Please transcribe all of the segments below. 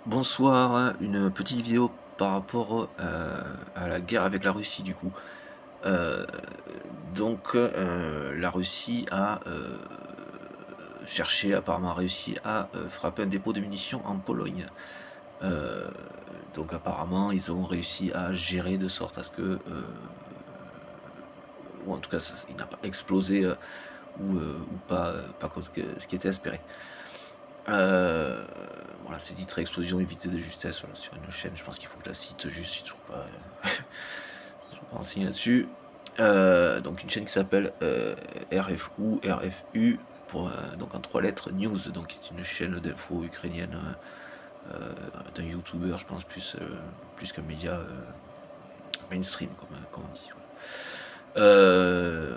Bonsoir, une petite vidéo par rapport à la guerre avec la Russie du coup. Euh, la Russie a cherché, apparemment a réussi à frapper un dépôt de munitions en Pologne. Euh, donc apparemment ils ont réussi à gérer de sorte à ce que, ou en tout cas il n'a pas explosé ou pas, pas comme ce qui était espéré. Euh, voilà, c'est titre explosion évitée de justesse voilà, sur une chaîne, je pense qu'il faut que je la cite juste, je suis toujours pas, toujours pas renseigné là-dessus. Donc une chaîne qui s'appelle RFU, pour, donc en 3 lettres, News, donc c'est une chaîne d'infos ukrainienne d'un youtubeur, je pense, plus qu'un média mainstream, comme on dit. Voilà.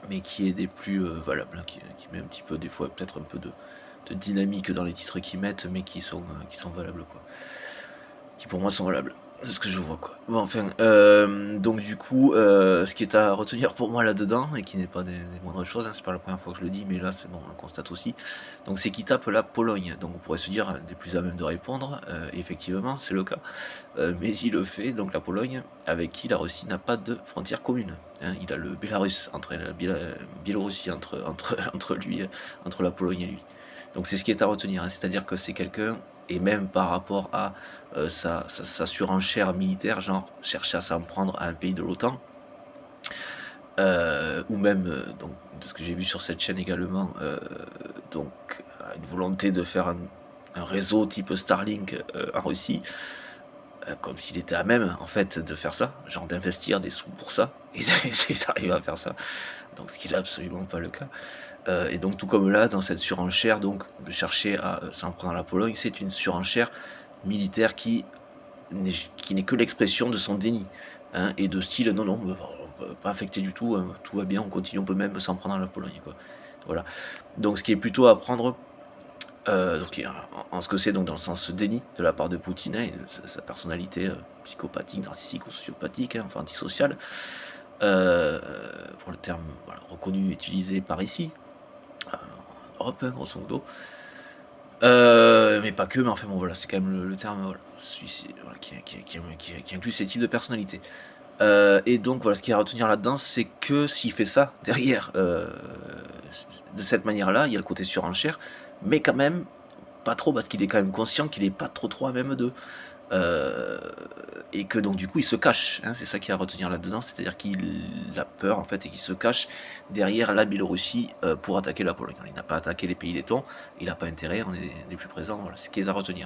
Mais qui est des plus valables, hein, qui met un petit peu, des fois, peut-être un peu de dynamique dans les titres qu'ils mettent, mais qui sont valables, quoi. Qui pour moi sont valables. C'est ce que je vois, quoi. Bon, enfin, donc du coup, ce qui est à retenir pour moi là-dedans, et qui n'est pas des moindres choses, hein, c'est pas la première fois que je le dis, mais là, c'est bon, on le constate aussi. Donc c'est qu'il tape la Pologne. Donc on pourrait se dire, des plus à même de répondre, effectivement, c'est le cas. Mais il le fait, donc la Pologne, avec qui la Russie n'a pas de frontière commune. Hein. Il a le Bélarus, entre la Biélorussie, entre lui, entre la Pologne et lui. Donc c'est ce qui est à retenir, hein. C'est-à-dire que c'est quelqu'un, et même par rapport à sa surenchère militaire, genre chercher à s'en prendre à un pays de l'OTAN, ou même, donc, de ce que j'ai vu sur cette chaîne également, donc une volonté de faire un réseau type Starlink en Russie, comme s'il était à même en fait de faire ça, genre d'investir des sous pour ça, et d'arriver à faire ça. Donc ce qui n'est absolument pas le cas. Et donc tout comme là, dans cette surenchère, donc de chercher à s'en prendre à la Pologne, c'est une surenchère militaire qui n'est que l'expression de son déni. Hein, et de style, non, non, pas affecté du tout, hein, tout va bien, on continue, on peut même s'en prendre à la Pologne. Quoi. Voilà. Donc ce qui est plutôt à prendre donc, en ce que c'est donc dans le sens déni de la part de Poutine, hein, et de sa personnalité psychopathique, narcissique ou sociopathique, hein, enfin antisociale, euh, pour le terme voilà, reconnu utilisé par ici, en Europe, hein, grosso modo. Mais pas que, mais enfin bon voilà, c'est quand même le terme voilà, voilà, qui inclut ces types de personnalités. Et donc voilà, ce qu'il y a à retenir là-dedans, c'est que s'il fait ça derrière, de cette manière-là, il y a le côté surenchère, mais quand même pas trop parce qu'il est quand même conscient qu'il est pas trop à même d'eux. Euh, et que donc du coup il se cache, hein, c'est ça qu'il y a à retenir là-dedans, c'est-à-dire qu'il a peur en fait et qu'il se cache derrière la Biélorussie pour attaquer la Pologne. Il n'a pas attaqué les pays lettons, il n'a pas intérêt, on est plus présents, voilà, c'est ce qui est à retenir.